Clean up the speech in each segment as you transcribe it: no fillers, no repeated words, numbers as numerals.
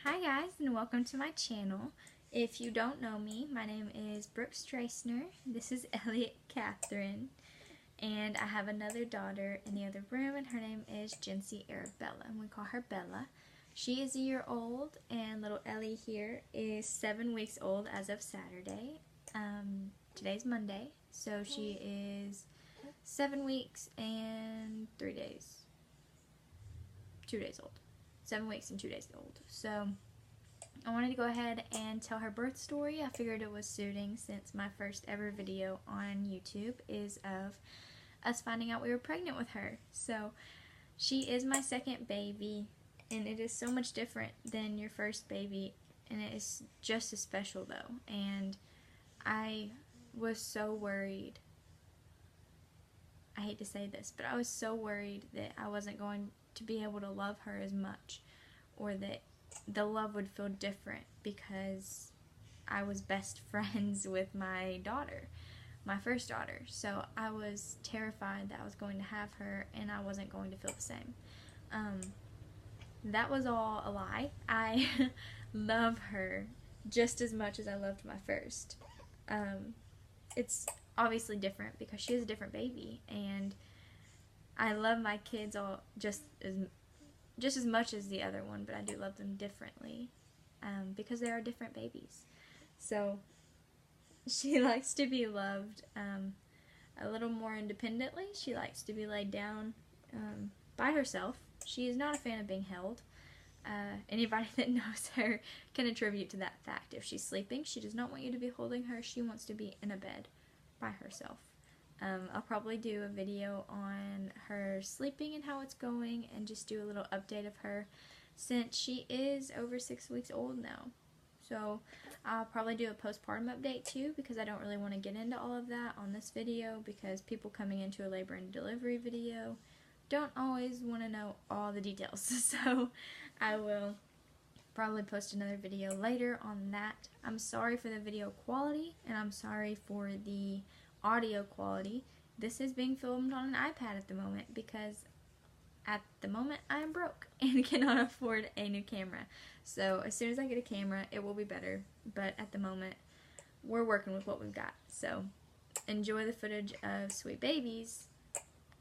Hi guys, and welcome to my channel. If you don't know me, my name is Brooke Strassner. This is Elliot Catherine, and I have another daughter in the other room, and her name is Jency Arabella, and we call her Bella. She is a year old, and little Ellie here is 7 weeks old as of Saturday. Today's Monday, so she is 7 weeks and 3 days. 2 days old. 7 weeks and 2 days old. So I wanted to go ahead and tell her birth story. I figured it was suiting since my first ever video on YouTube is of us finding out we were pregnant with her. So she is my second baby, and it is so much different than your first baby, and it is just as special though. And I was so worried. I hate to say this, but I was so worried that I wasn't going to be able to love her as much, or that the love would feel different because I was best friends with my daughter, my first daughter. So I was terrified that I was going to have her and I wasn't going to feel the same. That was all a lie. I love her just as much as I loved my first. It's obviously different because she is a different baby, and I love my kids all just as much as the other one, but I do love them differently because they are different babies. So she likes to be loved a little more independently. She likes to be laid down by herself. She is not a fan of being held. Anybody that knows her can attribute to that fact. If she's sleeping, she does not want you to be holding her. She wants to be in a bed by herself. I'll probably do a video on her sleeping and how it's going, and just do a little update of her since she is over 6 weeks old now. So I'll probably do a postpartum update too, because I don't really want to get into all of that on this video, because people coming into a labor and delivery video don't always want to know all the details. So I will probably post another video later on that. I'm sorry for the video quality, and I'm sorry for the audio quality. This is being filmed on an iPad at the moment because at the moment I am broke and cannot afford a new camera. So as soon as I get a camera, it will be better, but at the moment we're working with what we've got. So enjoy the footage of sweet babies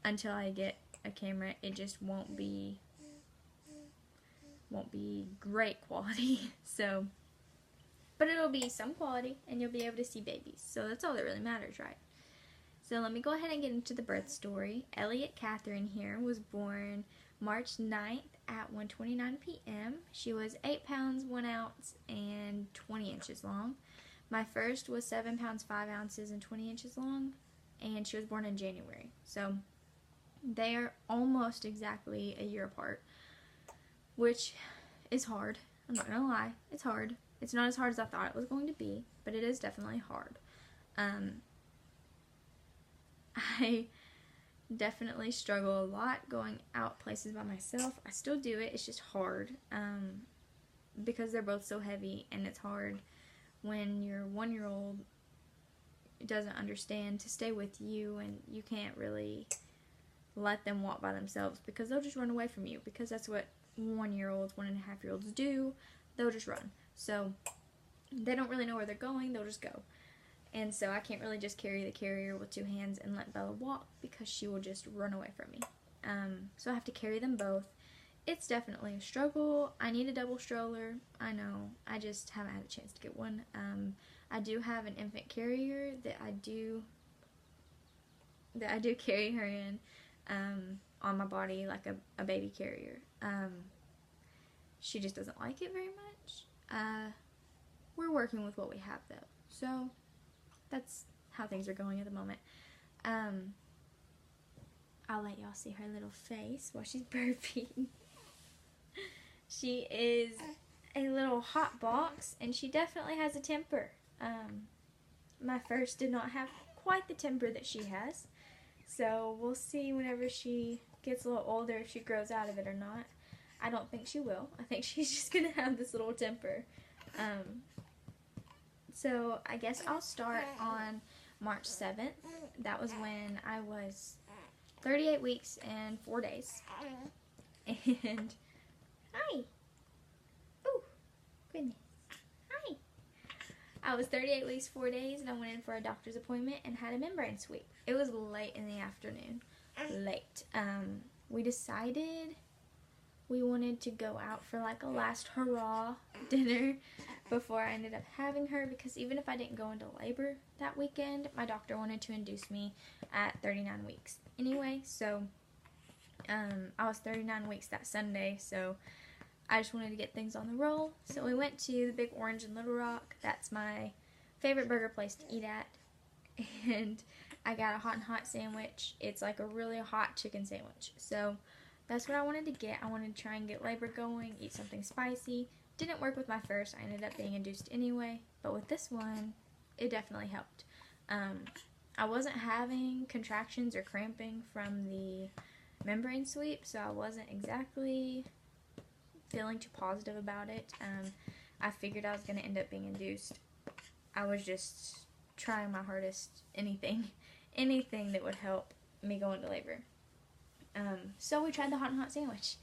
until I get a camera. It just won't be great quality. So, but it'll be some quality and you'll be able to see babies. So that's all that really matters, right? So let me go ahead and get into the birth story. Elliot Catherine here was born March 9th at 1:29 p.m. She was 8 pounds 1 ounce and 20 inches long. My first was 7 pounds 5 ounces and 20 inches long, and she was born in January. So they are almost exactly a year apart, which is hard. I'm not gonna lie, it's hard. It's not as hard as I thought it was going to be, but it is definitely hard. I definitely struggle a lot going out places by myself. I still do it, it's just hard because they're both so heavy, and it's hard when your 1-year-old doesn't understand to stay with you, and you can't really let them walk by themselves because they'll just run away from you, because that's what 1-year-olds, 1.5-year-olds do. They'll just run. So they don't really know where they're going, they'll just go. And so I can't really just carry the carrier with 2 hands and let Bella walk, because she will just run away from me. So I have to carry them both. It's definitely a struggle. I need a double stroller. I know. I just haven't had a chance to get one. I do have an infant carrier that I do carry her in on my body like a baby carrier. She just doesn't like it very much. We're working with what we have though. So that's how things are going at the moment. I'll let y'all see her little face while she's burping. She is a little hot box, and she definitely has a temper. My first did not have quite the temper that she has. So we'll see whenever she gets a little older if she grows out of it or not. I don't think she will. I think she's just going to have this little temper. So I guess I'll start on March 7th. That was when I was 38 weeks and 4 days. And, hi! Ooh! I was 38 weeks, 4 days, and I went in for a doctor's appointment and had a membrane sweep. It was late in the afternoon. Late. We decided we wanted to go out for like a last hurrah dinner before I ended up having her, because even if I didn't go into labor that weekend, my doctor wanted to induce me at 39 weeks anyway. So I was 39 weeks that Sunday, so I just wanted to get things on the roll. So we went to the Big Orange in Little Rock. That's my favorite burger place to eat at. And I got a hot and hot sandwich. It's like a really hot chicken sandwich. So that's what I wanted to get. I wanted to try and get labor going, eat something spicy. Didn't work with my first. I ended up being induced anyway. But with this one, it definitely helped. I wasn't having contractions or cramping from the membrane sweep, so I wasn't exactly feeling too positive about it. I figured I was going to end up being induced. I was just trying my hardest. Anything that would help me go into labor. So we tried the hot and hot sandwich.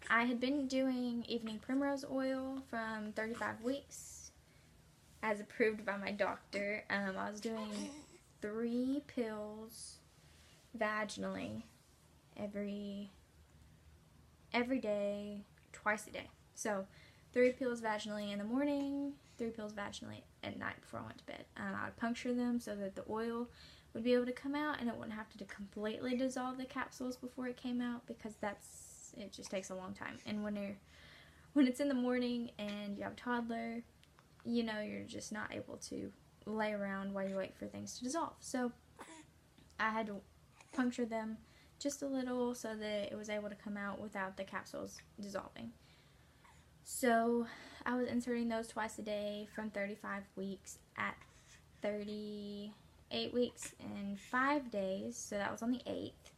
I had been doing evening primrose oil from 35 weeks as approved by my doctor. I was doing 3 pills vaginally every day, twice a day. So 3 pills vaginally in the morning, 3 pills vaginally at night before I went to bed. I would puncture them so that the oil would be able to come out and it wouldn't have to completely dissolve the capsules before it came out, because it just takes a long time. And when it's in the morning and you have a toddler, you know, you're just not able to lay around while you wait for things to dissolve. So I had to puncture them just a little so that it was able to come out without the capsules dissolving. So I was inserting those twice a day from 35 weeks. At 38 weeks and 5 days, so that was on the 8th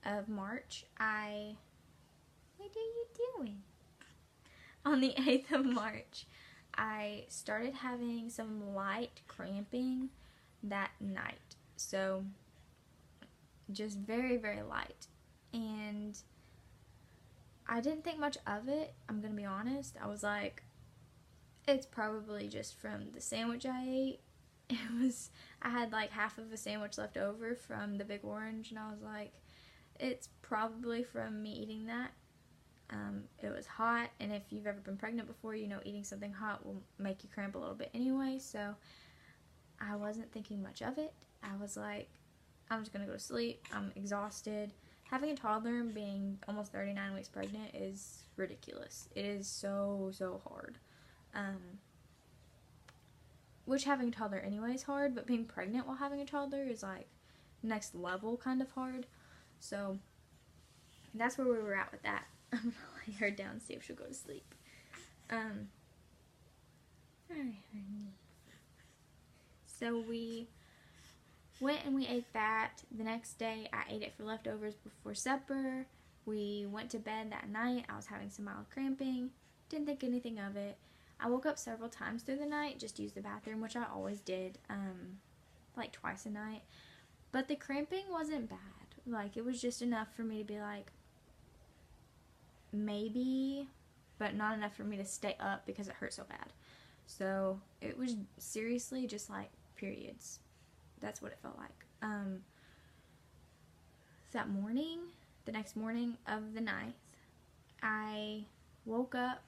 of March, what are you doing? On the 8th of March, I started having some light cramping that night. So just very, very light. And I didn't think much of it, I'm gonna be honest. I was like, it's probably just from the sandwich I ate. I had like half of a sandwich left over from the Big Orange, and I was like, it's probably from me eating that. It was hot, and if you've ever been pregnant before, you know eating something hot will make you cramp a little bit anyway, so I wasn't thinking much of it. I was like, I'm just gonna go to sleep. I'm exhausted. Having a toddler and being almost 39 weeks pregnant is ridiculous. It is so, so hard. Which having a toddler anyway is hard, but being pregnant while having a toddler is like next level kind of hard. So that's where we were at with that. I'm gonna lay her down and see if she'll go to sleep. Alright, honey. So we went and we ate that. The next day I ate it for leftovers before supper. We went to bed that night. I was having some mild cramping. Didn't think anything of it. I woke up several times through the night, just used the bathroom, which I always did, like twice a night. But the cramping wasn't bad. Like, it was just enough for me to be like, maybe, but not enough for me to stay up because it hurt so bad. So it was seriously just like periods. That's what it felt like. That morning, the next morning of the 9th, I woke up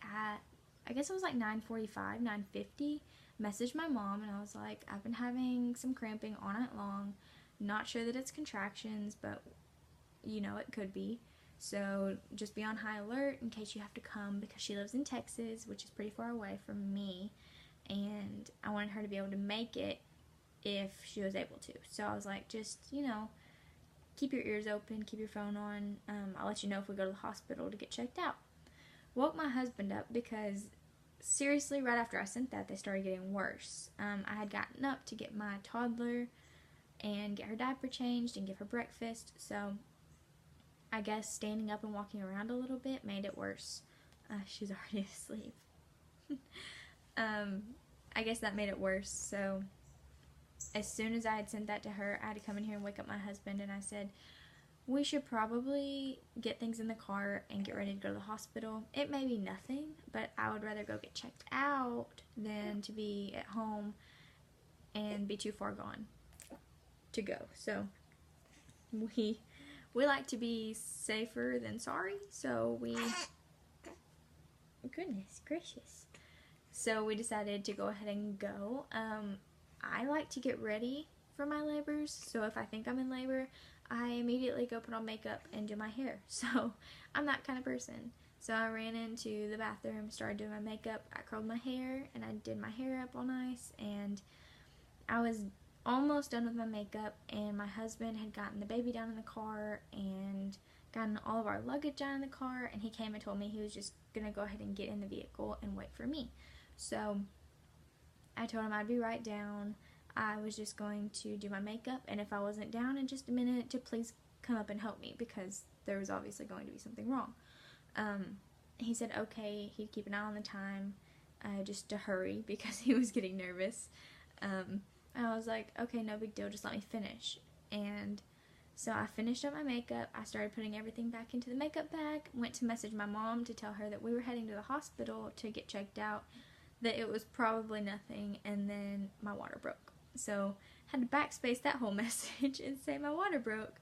at, I guess it was like 9:45, 9:50, messaged my mom, and I was like, I've been having some cramping all night long. Not sure that it's contractions, but you know, it could be. So just be on high alert in case you have to come, because she lives in Texas, which is pretty far away from me, and I wanted her to be able to make it if she was able to. So I was like, just, you know, keep your ears open, keep your phone on. I'll let you know if we go to the hospital to get checked out. Woke my husband up because seriously, right after I sent that, they started getting worse. I had gotten up to get my toddler and get her diaper changed and give her breakfast, so I guess standing up and walking around a little bit made it worse. She's already asleep. I guess that made it worse, so as soon as I had sent that to her, I had to come in here and wake up my husband, and I said, we should probably get things in the car and get ready to go to the hospital. It may be nothing, but I would rather go get checked out than to be at home and be too far gone to go. So we like to be safer than sorry, so goodness gracious. So we decided to go ahead and go. I like to get ready for my labors, so if I think I'm in labor, I immediately go put on makeup and do my hair. So I'm that kind of person. So I ran into the bathroom, started doing my makeup, I curled my hair, and I did my hair up all nice, and I was almost done with my makeup, and my husband had gotten the baby down in the car and gotten all of our luggage down in the car, and he came and told me he was just gonna go ahead and get in the vehicle and wait for me. So I told him I'd be right down. I was just going to do my makeup, and if I wasn't down in just a minute, to please come up and help me, because there was obviously going to be something wrong. He said okay, he'd keep an eye on the time, just to hurry, because he was getting nervous. I was like, okay, no big deal, just let me finish. And so I finished up my makeup, I started putting everything back into the makeup bag, went to message my mom to tell her that we were heading to the hospital to get checked out, that it was probably nothing, and then my water broke. So I had to backspace that whole message and say my water broke.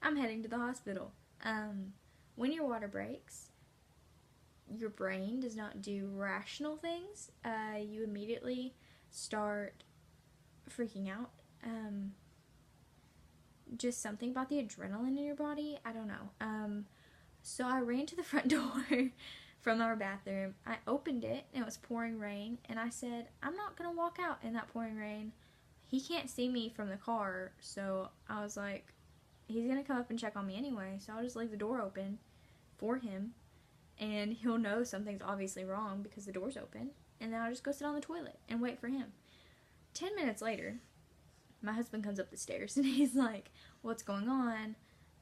I'm heading to the hospital. When your water breaks, your brain does not do rational things. You immediately start freaking out. Just something about the adrenaline in your body. I don't know. So I ran to the front door from our bathroom. I opened it, and it was pouring rain, and I said, I'm not gonna walk out in that pouring rain. He can't see me from the car, so I was like, he's gonna come up and check on me anyway, so I'll just leave the door open for him, and he'll know something's obviously wrong because the door's open, and then I'll just go sit on the toilet and wait for him. 10 minutes later, my husband comes up the stairs, and he's like, what's going on?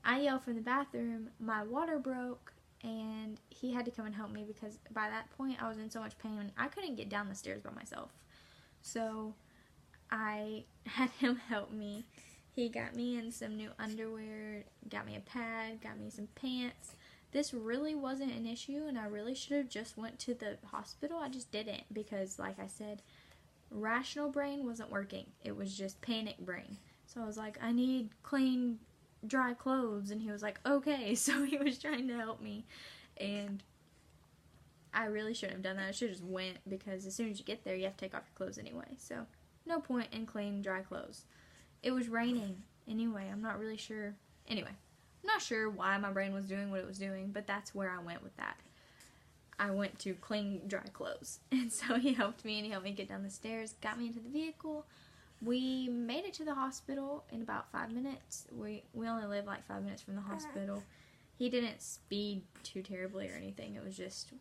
I yell from the bathroom, my water broke, and he had to come and help me, because by that point I was in so much pain I couldn't get down the stairs by myself. So I had him help me. He got me in some new underwear, got me a pad, got me some pants. This really wasn't an issue, and I really should have just went to the hospital. I just didn't, because like I said, rational brain wasn't working. It was just panic brain. So I was like, I need clean, dry clothes, and he was like, okay. So he was trying to help me, and I really shouldn't have done that. I should have just went, because as soon as you get there, you have to take off your clothes anyway. So no point in clean, dry clothes. It was raining anyway. I'm not really sure. Anyway, I'm not sure why my brain was doing what it was doing, but that's where I went with that. I went to clean, dry clothes. And so he helped me, and he helped me get down the stairs, got me into the vehicle. We made it to the hospital in about 5 minutes. We only live like 5 minutes from the hospital. He didn't speed too terribly or anything. It was just,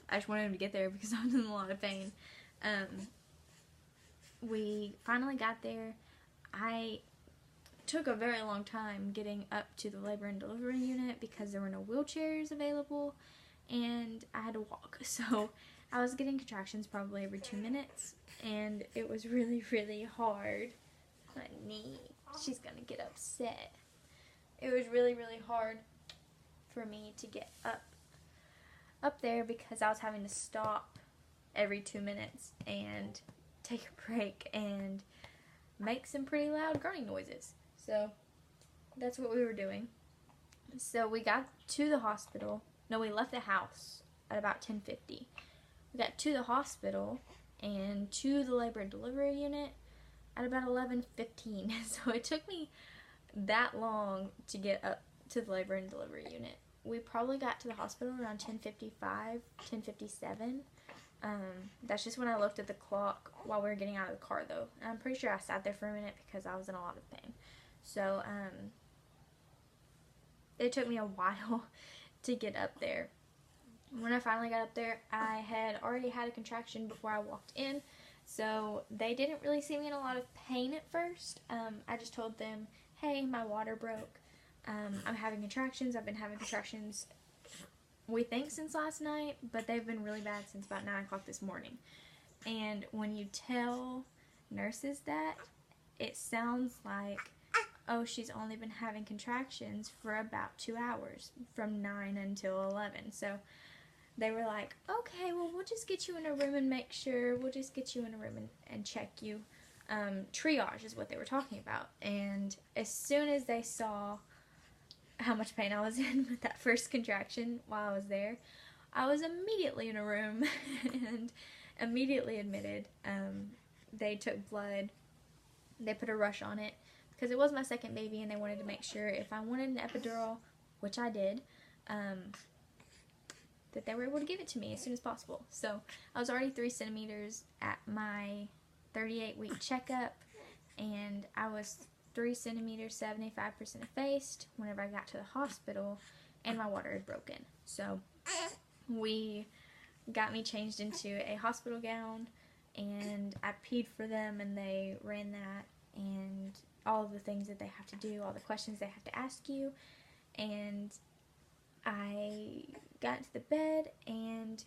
I just wanted him to get there because I was in a lot of pain. We finally got there. I took a very long time getting up to the labor and delivery unit because there were no wheelchairs available, and I had to walk. So I was getting contractions probably every 2 minutes, and it was really, really hard. My knee, she's gonna get upset. It was really, really hard for me to get up there, because I was having to stop every 2 minutes and take a break and make some pretty loud grunting noises. So that's what we were doing. So we got to the hospital. No, we left the house at about 10:50. We got to the hospital and to the labor and delivery unit at about 11:15. So it took me that long to get up to the labor and delivery unit. We probably got to the hospital around 10:55, 10:57. That's just when I looked at the clock while we were getting out of the car, though. I'm pretty sure I sat there for a minute because I was in a lot of pain. So, it took me a while to get up there. When I finally got up there, I had already had a contraction before I walked in, so they didn't really see me in a lot of pain at first. I just told them, hey, my water broke. I'm having contractions. I've been having contractions, we think, since last night, but they've been really bad since about 9 o'clock this morning. And when you tell nurses that, it sounds like, oh, she's only been having contractions for about 2 hours, from 9 until 11. So they were like, okay, well, we'll just get you in a room and make sure. We'll just get you in a room and check you. Triage is what they were talking about. And as soon as they saw how much pain I was in with that first contraction while I was there, I was immediately in a room and immediately admitted. They took blood. They put a rush on it because it was my second baby, and they wanted to make sure if I wanted an epidural, which I did, that they were able to give it to me as soon as possible. So I was already 3 centimeters at my 38-week checkup, and I was 3 centimeters, 75% effaced whenever I got to the hospital, and my water had broken. So we got me changed into a hospital gown, and I peed for them, and they ran that, and all of the things that they have to do, all the questions they have to ask you, and I got into the bed, and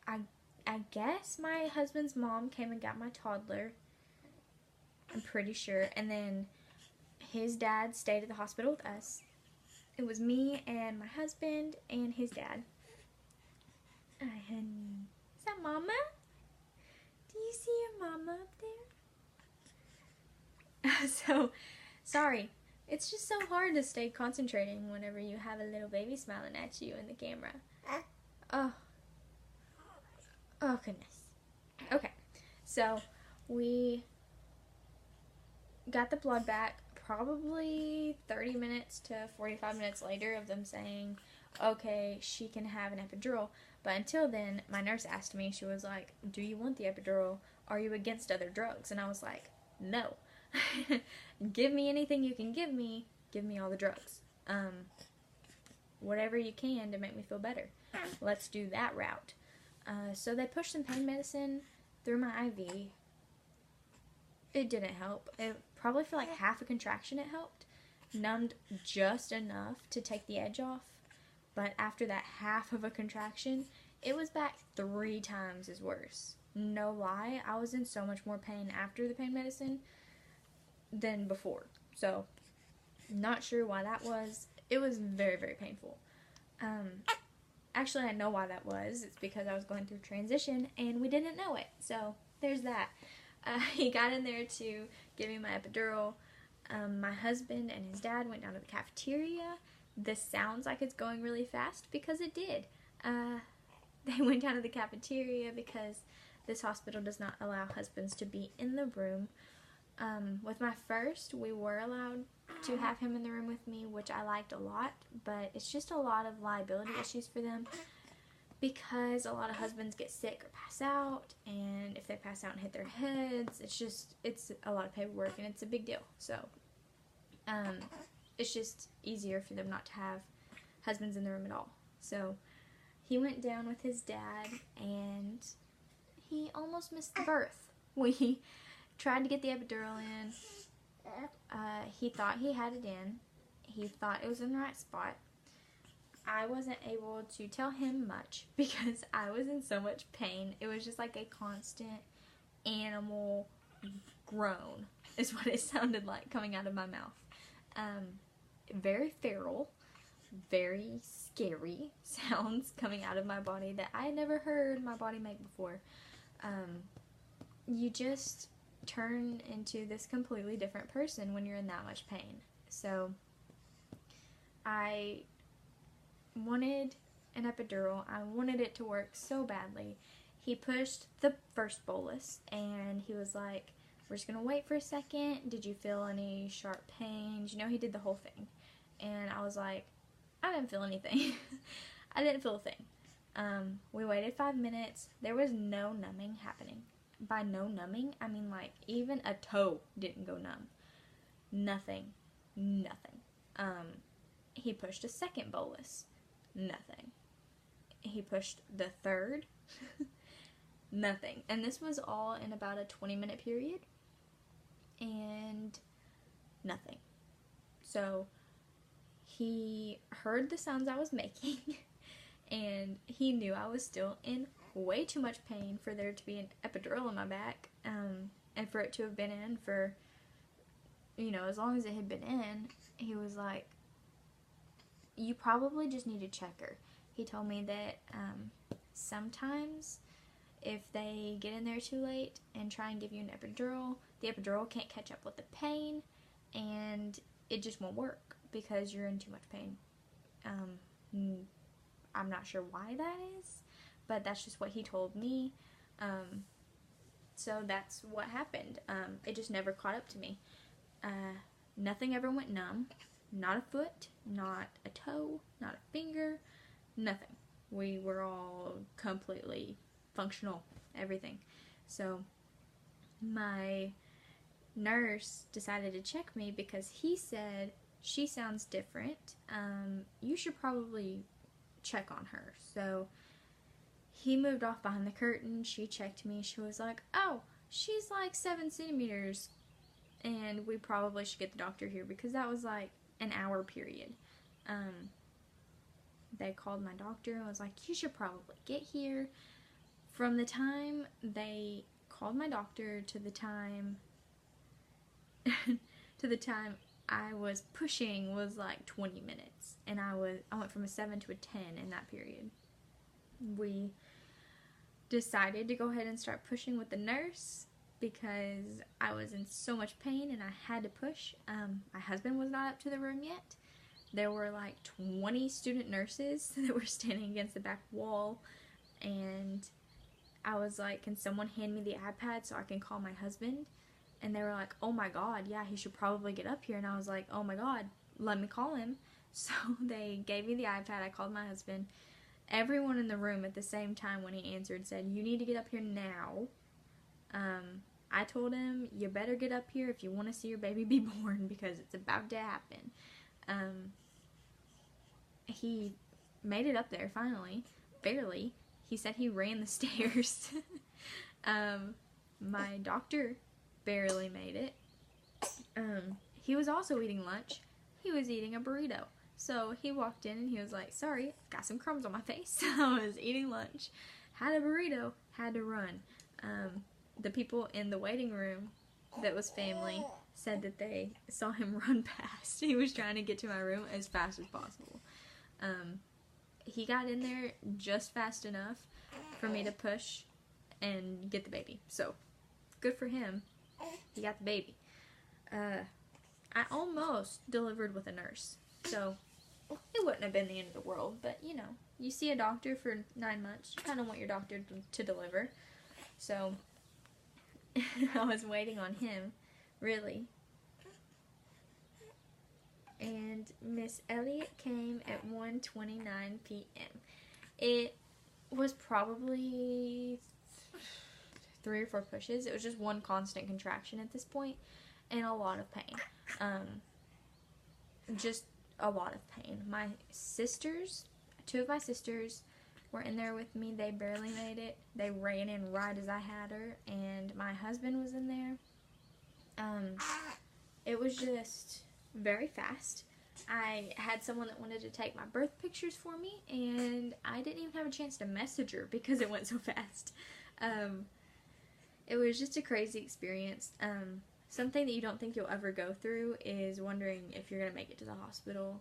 I guess my husband's mom came and got my toddler, I'm pretty sure, and then his dad stayed at the hospital with us. It was me and my husband and his dad. And is that Mama? Do you see your Mama up there? So, sorry. It's just so hard to stay concentrating whenever you have a little baby smiling at you in the camera. Oh. Oh, goodness. Okay. So, we got the blood back probably 30 minutes to 45 minutes later of them saying, okay, she can have an epidural. But until then, my nurse asked me, she was like, do you want the epidural? Are you against other drugs? And I was like, no. Give me anything you can give me all the drugs. Whatever you can to make me feel better. Let's do that route. So they pushed some pain medicine through my IV. It didn't help. It probably for like half a contraction it helped. Numbed just enough to take the edge off. But after that half of a contraction, it was back 3 times as worse. No lie, I was in so much more pain after the pain medicine than before. So, not sure why that was. It was very, very painful. Actually, I know why that was. It's because I was going through transition and we didn't know it. So, there's that. He got in there to give me my epidural. My husband and his dad went down to the cafeteria. This sounds like it's going really fast because it did. They went down to the cafeteria because this hospital does not allow husbands to be in the room. With my first, we were allowed to have him in the room with me, which I liked a lot, but it's just a lot of liability issues for them because a lot of husbands get sick or pass out, and if they pass out and hit their heads, it's a lot of paperwork and it's a big deal. So, it's just easier for them not to have husbands in the room at all. So, he went down with his dad, and he almost missed the birth. We tried to get the epidural in. He thought he had it in. He thought it was in the right spot. I wasn't able to tell him much because I was in so much pain. It was just like a constant animal groan is what it sounded like coming out of my mouth. Very feral, very scary sounds coming out of my body that I had never heard my body make before. You just turn into this completely different person when you're in that much pain. So I wanted an epidural. I wanted it to work so badly. He pushed the first bolus and he was like, we're just gonna wait for a second. Did you feel any sharp pains? You know, he did the whole thing. And I was like, I didn't feel anything. I didn't feel a thing. We waited 5 minutes. There was no numbing happening. By no numbing, I mean like even a toe didn't go numb. Nothing. He pushed a second bolus. Nothing. He pushed the third. Nothing. And this was all in about a 20-minute period. And nothing. So he heard the sounds I was making and he knew I was still in way too much pain for there to be an epidural in my back, and for it to have been in for you know, as long as it had been in, he was like, you probably just need to check her. He told me that sometimes if they get in there too late and try and give you an epidural, the epidural can't catch up with the pain, and it just won't work because you're in too much pain. I'm not sure why that is, but that's just what he told me. So that's what happened. It just never caught up to me. Nothing ever went numb. Not a foot, not a toe, not a finger, nothing. We were all completely functional, everything. So my nurse decided to check me because he said, she sounds different. You should probably check on her. So he moved off behind the curtain. She checked me. She was like, oh, she's like 7 centimeters. And we probably should get the doctor here because that was like an hour period. They called my doctor and was like, you should probably get here. From the time they called my doctor to the time I was pushing was like 20 minutes, and I went from a 7 to a 10 in that period. We decided to go ahead and start pushing with the nurse because I was in so much pain and I had to push. My husband was not up to the room yet. There were like 20 student nurses that were standing against the back wall, and I was like, can someone hand me the iPad so I can call my husband? And they were like, oh my god, yeah, he should probably get up here. And I was like, oh my god, let me call him. So they gave me the iPad. I called my husband. Everyone in the room at the same time when he answered said, you need to get up here now. I told him, you better get up here if you want to see your baby be born because it's about to happen. He made it up there finally, barely. He said he ran the stairs. My doctor barely made it. He was also eating lunch. He was eating a burrito. So he walked in and he was like, sorry, got some crumbs on my face. I was eating lunch, had a burrito, had to run. The people in the waiting room that was family said that they saw him run past. He was trying to get to my room as fast as possible. He got in there just fast enough for me to push and get the baby. So, good for him. He got the baby. I almost delivered with a nurse. So, it wouldn't have been the end of the world. But, you know, you see a doctor for 9 months. You kind of want your doctor to deliver. So, I was waiting on him, really. And Miss Elliott came at 1:29 p.m. It was probably 3 or 4 pushes. It was just one constant contraction at this point, and a lot of pain. Just a lot of pain. My sisters, 2 of my sisters, were in there with me. They barely made it. They ran in right as I had her, and my husband was in there. It was just very fast. I had someone that wanted to take my birth pictures for me, and I didn't even have a chance to message her because it went so fast. It was just a crazy experience. Something that you don't think you'll ever go through is wondering if you're going to make it to the hospital.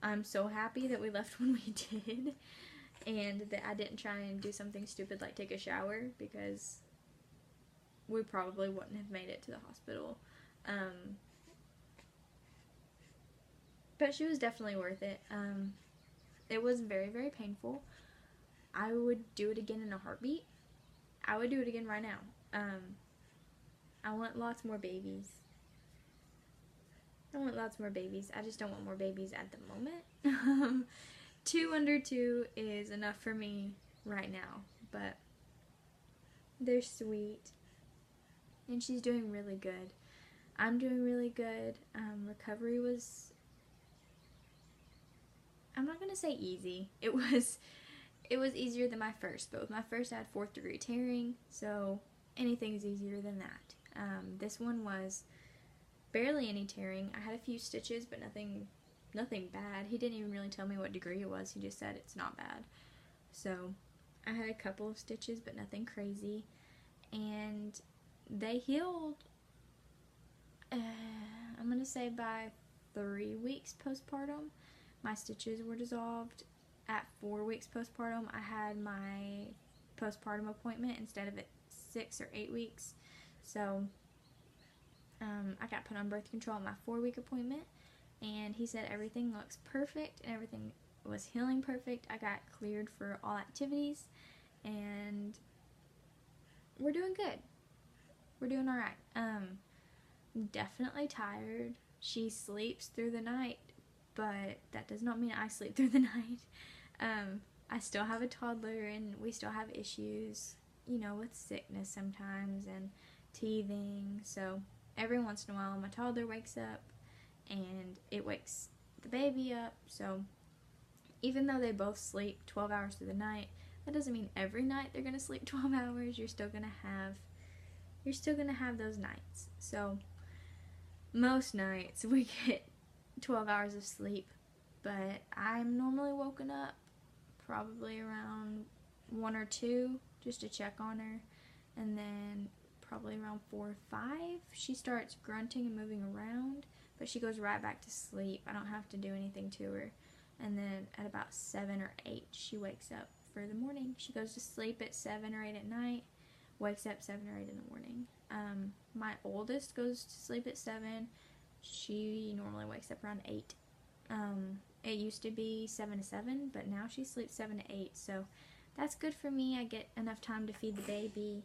I'm so happy that we left when we did, and that I didn't try and do something stupid like take a shower, because we probably wouldn't have made it to the hospital. But she was definitely worth it. It was very, very painful. I would do it again in a heartbeat. I would do it again right now. I want lots more babies. I just don't want more babies at the moment. 2 under 2 is enough for me right now. But they're sweet. And she's doing really good. I'm doing really good. Recovery was, I'm not going to say easy. It was easier than my first, but with my first I had 4th degree tearing, so anything's easier than that. This one was barely any tearing. I had a few stitches, but nothing bad. He didn't even really tell me what degree it was. He just said it's not bad. So I had a couple of stitches, but nothing crazy. And they healed I'm going to say by 3 weeks postpartum, my stitches were dissolved. At 4 weeks postpartum, I had my postpartum appointment instead of at 6 or 8 weeks. So I got put on birth control at my 4-week appointment, and he said everything looks perfect and everything was healing perfect. I got cleared for all activities, and we're doing good. We're doing all right. Definitely tired. She sleeps through the night, but that does not mean I sleep through the night. I still have a toddler, and we still have issues, with sickness sometimes and teething. So every once in a while, my toddler wakes up, and it wakes the baby up. So even though they both sleep 12 hours through the night, that doesn't mean every night they're gonna sleep 12 hours. You're still gonna have those nights. So most nights we get 12 hours of sleep, but I'm normally woken up probably around 1 or 2 just to check on her, and then probably around 4 or 5 she starts grunting and moving around, but she goes right back to sleep. I don't have to do anything to her. And then at about 7 or 8 she wakes up for the morning. She goes to sleep at 7 or 8 at night, wakes up 7 or 8 in the morning. My oldest goes to sleep at 7. She normally wakes up around 8. It used to be 7 to 7, but now she sleeps 7 to 8, so that's good for me. I get enough time to feed the baby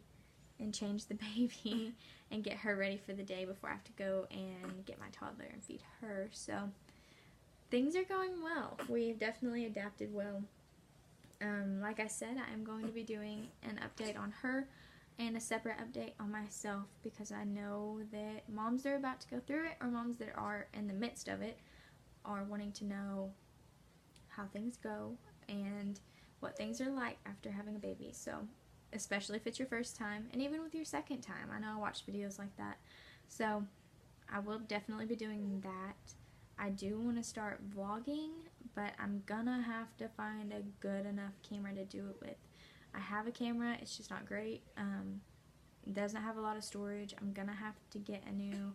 and change the baby and get her ready for the day before I have to go and get my toddler and feed her. So things are going well. We've definitely adapted well. Like I said, I am going to be doing an update on her and a separate update on myself, because I know that moms that are about to go through it, or moms that are in the midst of it, are wanting to know how things go and what things are like after having a baby. So especially if it's your first time, and even with your second time. I know I watched videos like that. So I will definitely be doing that. I do want to start vlogging, but I'm gonna have to find a good enough camera to do it with. I have a camera, it's just not great. It doesn't have a lot of storage. I'm gonna have to get a new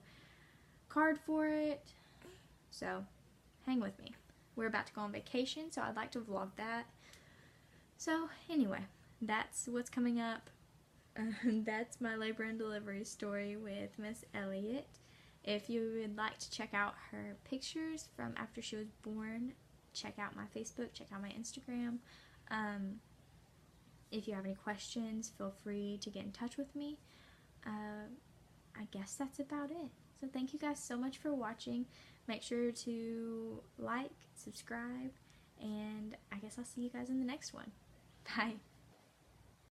card for it. So hang with me. We're about to go on vacation, so I'd like to vlog that. So anyway, that's what's coming up. That's my labor and delivery story with Miss Elliott. If you would like to check out her pictures from after she was born, check out my Facebook, check out my Instagram. If you have any questions, feel free to get in touch with me. I guess that's about it. So thank you guys so much for watching. Make sure to like, subscribe, and I guess I'll see you guys in the next one. Bye.